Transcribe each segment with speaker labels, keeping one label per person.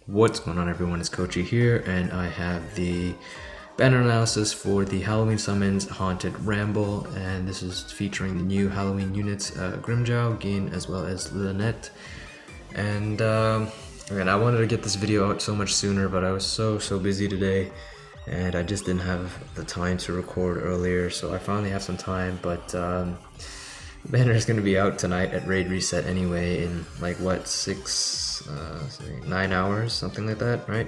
Speaker 1: What's going on, everyone? It's Kochyy here, and I have the banner analysis for the Halloween Summons Haunted Ramble, and this is featuring the new Halloween units, Grimmjow, Kaien, as well as Lilynette. And again, I wanted to get this video out so much sooner, but I was so busy today, and I just didn't have the time to record earlier, so I finally have some time, but the banner is going to be out tonight at Raid Reset anyway in like what, 9 hours, something like that, right?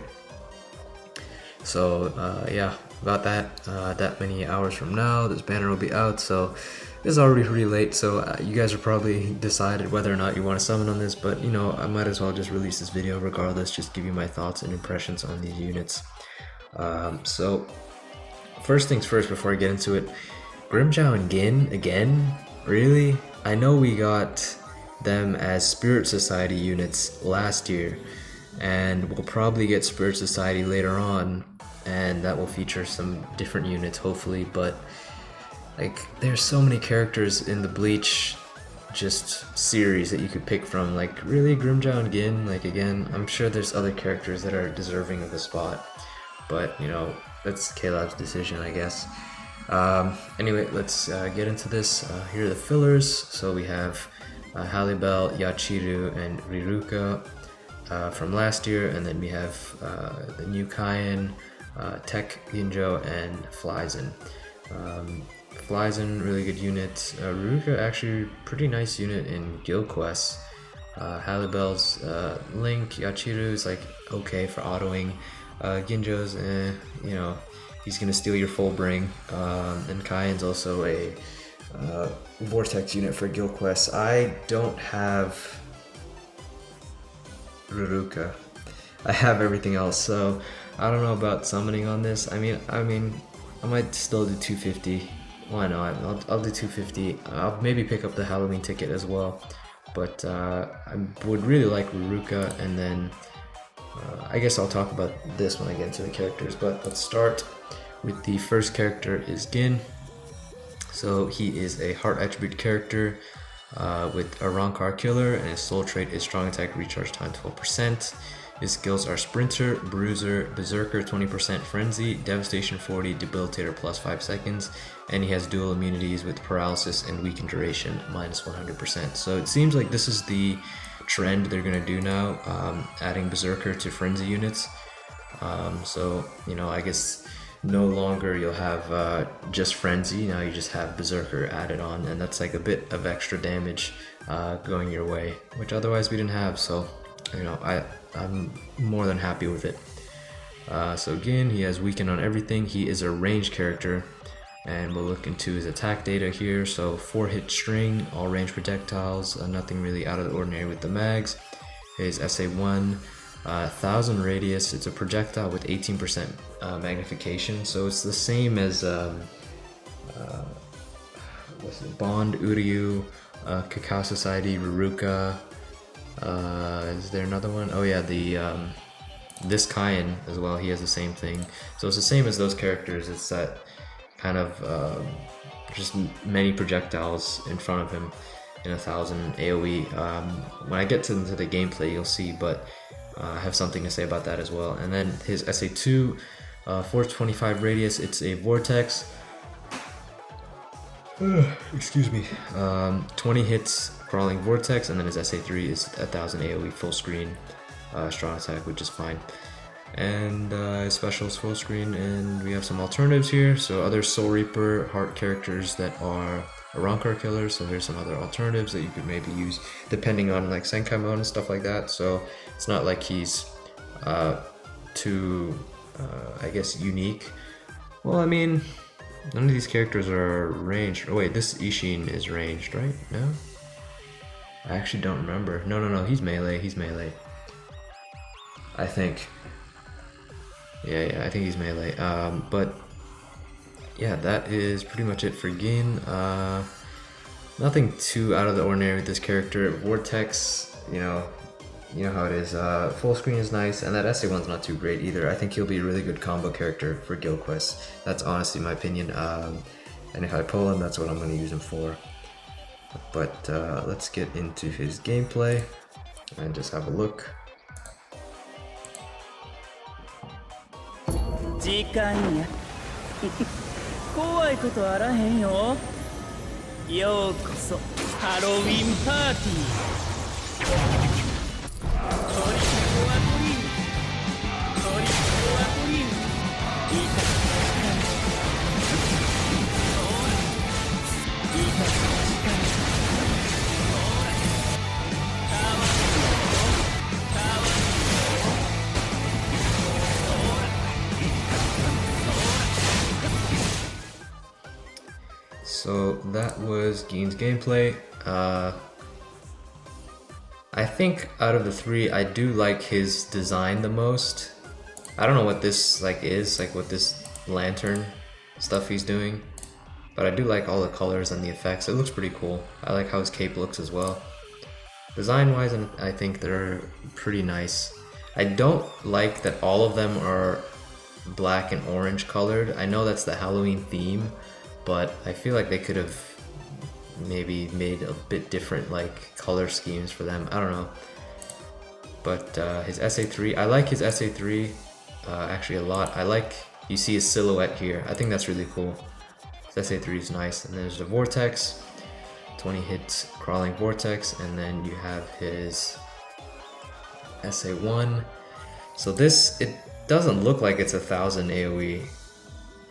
Speaker 1: So yeah, about that many hours from now this banner will be out. So it's already pretty late, so you guys are probably decided whether or not you want to summon on this, but you know, I might as well just release this video regardless, just give you my thoughts and impressions on these units. So first things first, before I get into it, Grimmjow and Kaien again? Really? I know we got them as Spirit Society units last year, and we'll probably get Spirit Society later on, and that will feature some different units hopefully, but like there's so many characters in the Bleach just series that you could pick from. Like, really, Grimmjow and Kaien? Like, again, I'm sure there's other characters that are deserving of the spot, but you know, that's K-Lab's decision, I guess. Anyway, let's get into this. Here are the fillers. So we have Halibel, Yachiru, and Riruka from last year, and then we have the new Kaien, Tech Ginjo, and Flyzen. Flyzen, really good unit. Riruka, actually pretty nice unit in Guild Quest. Halibel's Link, Yachiru is like okay for autoing. Ginjo's, you know, he's gonna steal your full bring. And Kaien's also a Vortex unit for Guild Quest. I don't have Riruka. I have everything else, so I don't know about summoning on this. I mean, I might still do 250. Why not? I'll do 250. I'll maybe pick up the Halloween ticket as well, but I would really like Riruka, and then I guess I'll talk about this when I get into the characters. But let's start with the first character is Kaien. So he is a heart attribute character with a Rancor killer, and his soul trait is strong attack recharge time 12%. His skills are Sprinter, Bruiser, Berserker 20%, Frenzy, Devastation 40, Debilitator plus 5 seconds, and he has dual immunities with Paralysis and Weakened Duration minus 100%. So it seems like this is the trend they're gonna do now, adding Berserker to Frenzy units. So you know, I guess no longer you'll have just Frenzy, now you just have Berserker added on, and that's like a bit of extra damage going your way, which otherwise we didn't have. So you know, I'm more than happy with it. So again, he has weaken on everything. He is a ranged character, and we'll look into his attack data here. So 4-hit string, all range projectiles, nothing really out of the ordinary with the mags. His SA1, 1000 radius. It's a projectile with 18% magnification, so it's the same as what's it, Bond, Uryu, Cacao Society, Riruka. Is there another one? Oh yeah, the this Kaien as well. He has the same thing. So it's the same as those characters. It's that kind of just many projectiles in front of him in 1000 AoE. When I get into the gameplay, you'll see, but I have something to say about that as well. And then his SA2, 425 radius. It's a Vortex. Excuse me. 20 hits crawling Vortex, and then his SA3 is 1000 AoE full screen, strong attack, which is fine. And his special is full screen, and we have some alternatives here. So other Soul Reaper heart characters that are a Rancor killer. So here's some other alternatives that you could maybe use depending on like Senkai mode and stuff like that. So it's not like he's too I guess unique. Well, I mean, none of these characters are ranged. Oh wait, this Ishin is ranged, right? No? I actually don't remember. No, he's melee. I think. Yeah, I think he's melee. But yeah, that is pretty much it for Kaien. Nothing too out of the ordinary with this character. Vortex, you know how it is. Full screen is nice, and that SA1's not too great either. I think he'll be a really good combo character for Guild Quest. That's honestly my opinion. And if I pull him, that's what I'm going to use him for. But let's get into his gameplay and just have a look.
Speaker 2: 時間や怖いことあらへんよ。ようこそハロウィンパーティー。トリックオアトリートリックオアトリーいいかいいか
Speaker 1: So that was Gein's gameplay. I think out of the three, I do like his design the most. I don't know what this is, what this lantern stuff he's doing, but I do like all the colors and the effects. It looks pretty cool. I like how his cape looks as well. Design-wise, I think they're pretty nice. I don't like that all of them are black and orange colored. I know that's the Halloween theme, but I feel like they could have maybe made a bit different color schemes for them. I don't know. But his SA3, I like his SA3 actually a lot. You see his silhouette here. I think that's really cool. His SA3 is nice. And there's the Vortex, 20 hits crawling Vortex, and then you have his SA1. So this, it doesn't look like it's 1,000 AoE.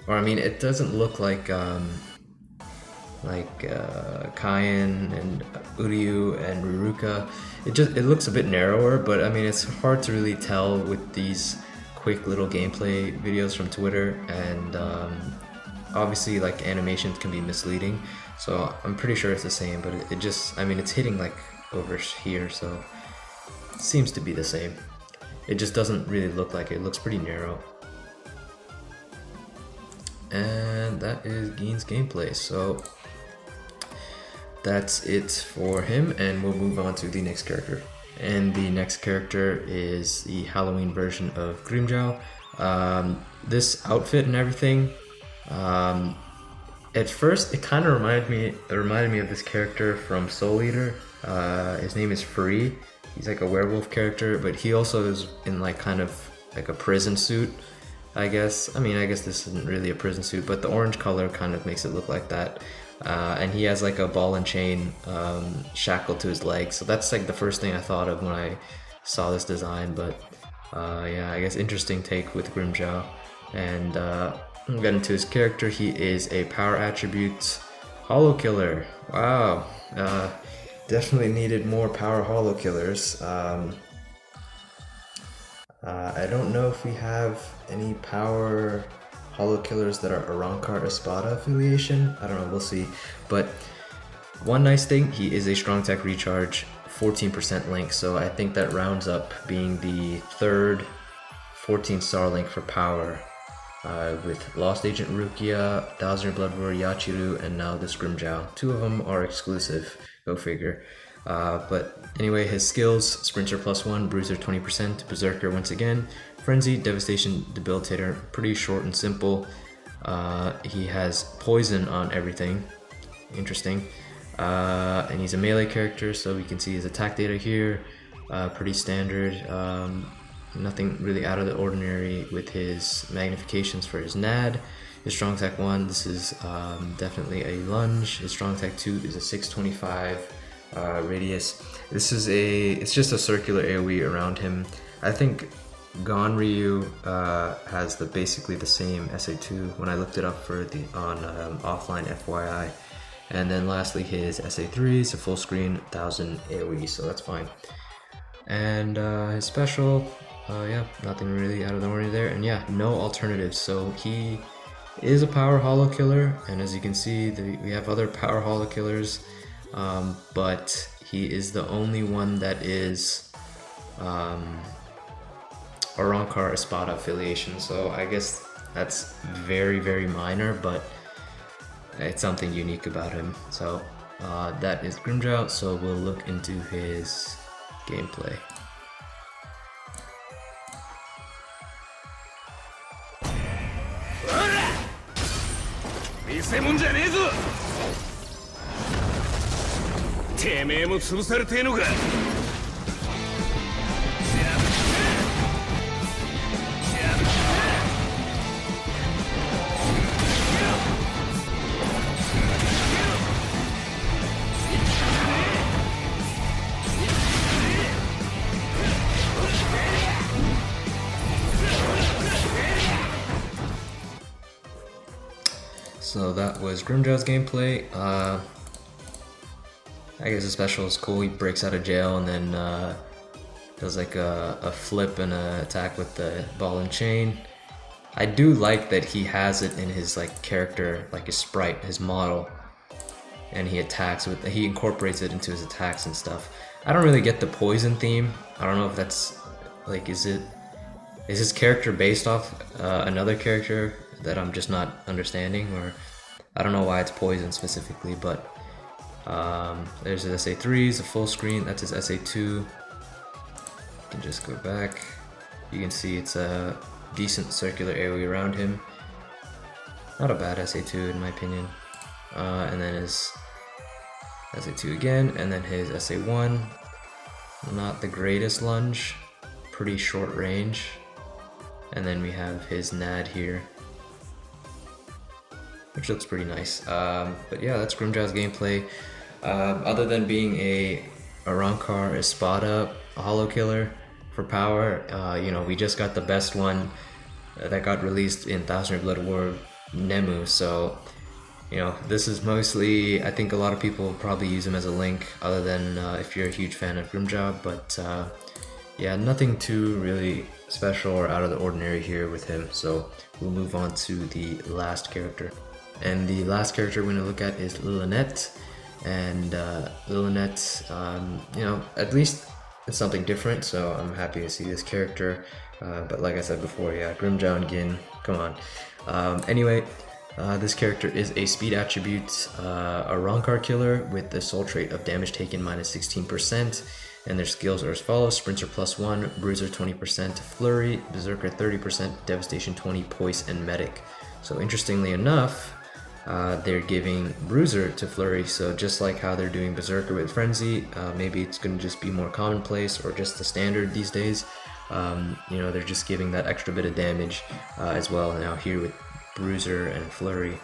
Speaker 1: Or I mean, it doesn't look like Kaien and Uryu and Ruruka. It looks a bit narrower, but I mean, it's hard to really tell with these quick little gameplay videos from Twitter, and obviously animations can be misleading, so I'm pretty sure it's the same, but it just, I mean, it's hitting over here, so it seems to be the same. It just doesn't really look like it. It looks pretty narrow. And that is Gein's gameplay, so that's it for him, and we'll move on to the next character. And the next character is the Halloween version of Grimmjow. This outfit and everything, at first it kind of reminded me of this character from Soul Eater. His name is Free. He's like a werewolf character, but he also is in kind of a prison suit, I guess. I mean, I guess this isn't really a prison suit, but the orange color kind of makes it look like that. And he has a ball and chain shackled to his leg. So that's the first thing I thought of when I saw this design. But yeah, I guess interesting take with Grimmjow. And we'll get into his character. He is a power attribute Hollow Killer. Wow. Definitely needed more power Hollow Killers. I don't know if we have any power Hollow Killers that are Arrancar Espada affiliation. I don't know, we'll see. But one nice thing, he is a strong tech recharge, 14% link, so I think that rounds up being the third 14-star link for power, with Lost Agent Rukia, Thousand Blood Roar Yachiru, and now this Grimmjow. Two of them are exclusive, go figure. But anyway, his skills: Sprinter +1, Bruiser 20%, Berserker once again, Frenzy, Devastation, Debilitator. Pretty short and simple. He has poison on everything. Interesting. And he's a melee character, so we can see his attack data here. Pretty standard. Nothing really out of the ordinary with his magnifications for his NAD. His strong attack 1, this is definitely a lunge. His strong attack 2 is a 625 radius. It's just a circular AoE around him. I think Gonryu has basically the same SA2 when I looked it up on offline FYI. And then lastly, his SA3 is a full screen 1000 AoE, so that's fine. And his special, yeah, nothing really out of the ordinary there. And yeah, no alternatives. So he is a power Hollow Killer, and as you can see, we have other power Hollow Killers, but he is the only one that is Arrancar Espada affiliation. So I guess that's very, very minor, but it's something unique about him. So that is Grimmjow, so we'll look into his gameplay. So that was Grimmjow's gameplay. I guess the special is cool. He breaks out of jail and then does like a flip and an attack with the ball and chain. I do like that he has it in his like character, like his sprite, his model, and he attacks with. He incorporates it into his attacks and stuff. I don't really get the poison theme. I don't know if that's like, is his character based off another character that I'm just not understanding, or I don't know why it's poison specifically, but there's his SA3, it's a full screen, that's his SA2. You can just go back. You can see it's a decent circular area around him. Not a bad SA2 in my opinion. And then his SA2 again, and then his SA1. Not the greatest lunge, pretty short range. And then we have his NAD here, which looks pretty nice. But yeah, that's Grimmjow's gameplay. Other than being a Arrancar Espada holo killer for power, you know, we just got the best one that got released in 1000 Year Blood War, Nemu. So, you know, this is mostly, I think a lot of people probably use him as a link, other than if you're a huge fan of Grimmjow. But yeah, nothing too really special or out of the ordinary here with him. So we'll move on to the last character. And the last character we're going to look at is Lilynette. And Lilynette, you know, at least it's something different, so I'm happy to see this character. But like I said before, yeah, Grimmjow and Gin, come on. Anyway, this character is a speed attribute, a Arrancar killer with the soul trait of damage taken minus 16%. And their skills are as follows: Sprinter +1, Bruiser 20%, Flurry, Berserker 30%, Devastation 20, Poise, and Medic. So interestingly enough, they're giving Bruiser to Flurry, so just like how they're doing Berserker with Frenzy, maybe it's going to just be more commonplace or just the standard these days. You know, they're just giving that extra bit of damage as well now here with Bruiser and Flurry.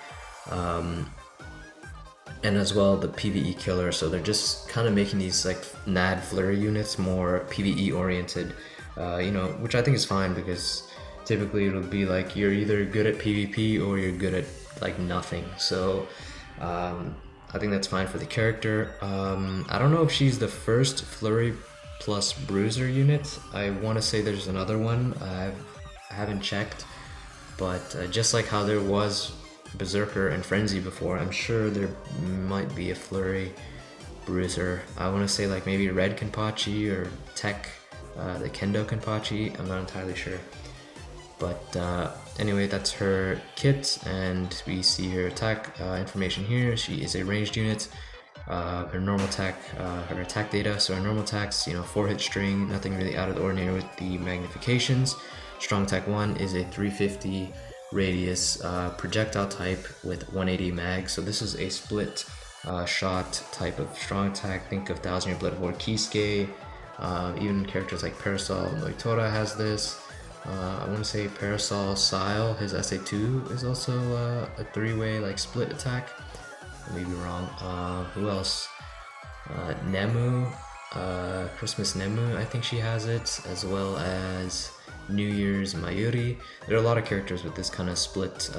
Speaker 1: And as well the PvE killer, so they're just kind of making these like NAD Flurry units more PvE oriented, you know, which I think is fine, because typically it'll be like you're either good at PvP or you're good at like nothing. So I think that's fine for the character. I don't know if she's the first Flurry plus Bruiser unit. I want to say there's another one. I haven't checked, but just like how there was Berserker and Frenzy before, I'm sure there might be a Flurry Bruiser. I want to say like maybe Red Kenpachi or Tech, the Kendo Kenpachi. I'm not entirely sure. But anyway, that's her kit, and we see her attack information here. She is a ranged unit. Her normal attack, her attack data. So her normal attacks, you know, 4-hit string, nothing really out of the ordinary with the magnifications. Strong attack 1 is a 350 radius projectile type with 180 mag. So this is a split shot type of strong attack. Think of 1000 Year Blood War Kisuke. Even characters like Parasol Noitora has this. I want to say Parasol Sile, his SA2 is also a 3-way like split attack. I may be wrong. Who else? Nemu, Christmas Nemu, I think she has it, as well as New Year's Mayuri. There are a lot of characters with this kind of split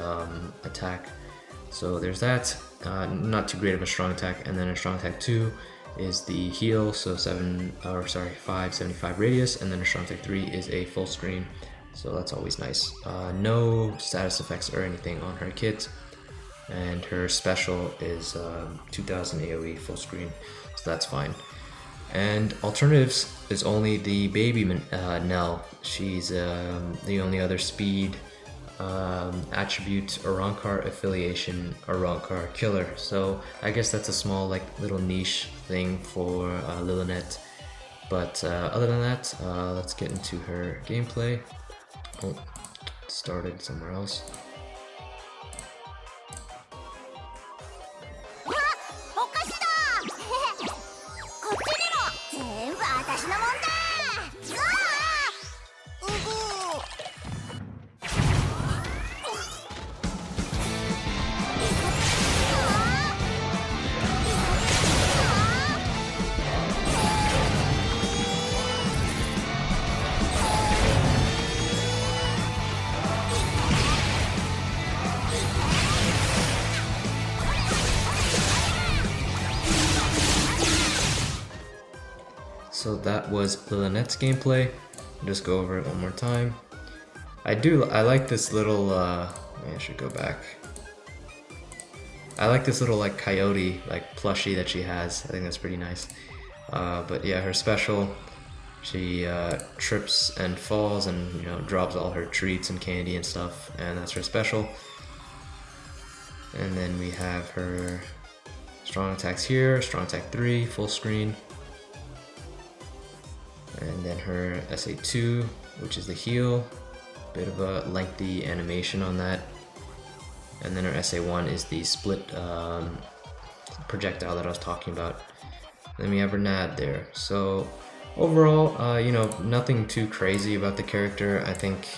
Speaker 1: attack. So there's that. Not too great of a strong attack. And then a strong attack 2 is the heal, so 575 radius, and then a strong attack 3 is a full screen. So that's always nice. No status effects or anything on her kit. And her special is 2000 AoE full screen, so that's fine. And alternatives is only the baby Nell. She's the only other speed attribute Arrancar affiliation Arrancar killer. So I guess that's a small like little niche thing for Lilynette. But other than that, let's get into her gameplay. Oh, it started somewhere else.
Speaker 3: 「
Speaker 1: So that was Lilynette's gameplay. Just go over it one more time. I like this little, maybe I should go back. I like this little like coyote like plushie that she has. I think that's pretty nice. But yeah, her special, she trips and falls and, you know, drops all her treats and candy and stuff, and that's her special. And then we have her strong attacks here, strong attack 3, full screen. And then her SA2, which is the heal. Bit of a lengthy animation on that. And then her SA1 is the split projectile that I was talking about. Then we have her NAD there. So overall, you know, nothing too crazy about the character. I think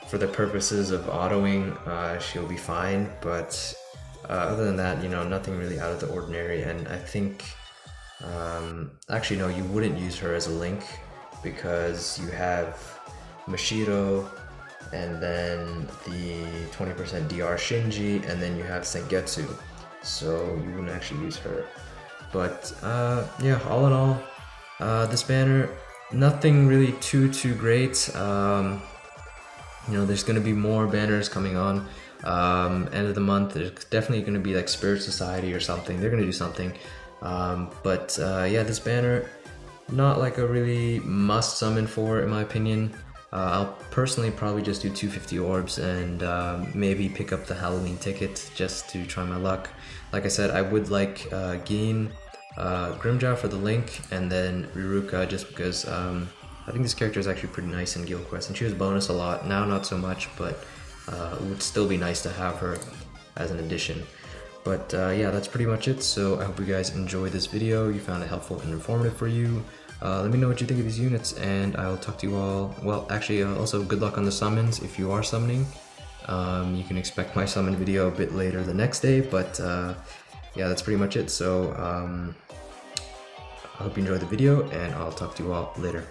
Speaker 1: for the purposes of autoing, she'll be fine. But other than that, you know, nothing really out of the ordinary. And I think, actually no, you wouldn't use her as a link because you have Mashiro and then the 20% DR Shinji, and then you have Sengetsu, so you wouldn't actually use her. But yeah, all in all, this banner, nothing really too great. You know, there's gonna be more banners coming on. End of the month, there's definitely gonna be like Spirit Society or something. They're gonna do something. But yeah, this banner, not like a really must summon for, in my opinion. I'll personally probably just do 250 orbs and maybe pick up the Halloween ticket just to try my luck. Like I said, I would like Kaien, Grimmjow for the link, and then Riruka just because I think this character is actually pretty nice in Guild Quest, and she was bonus a lot. Now not so much, but it would still be nice to have her as an addition. But yeah, that's pretty much it. So I hope you guys enjoyed this video. You found it helpful and informative for you. Let me know what you think of these units, and I'll talk to you all. Well, actually, also good luck on the summons if you are summoning. You can expect my summon video a bit later the next day, but yeah, that's pretty much it. So I hope you enjoyed the video, and I'll talk to you all later.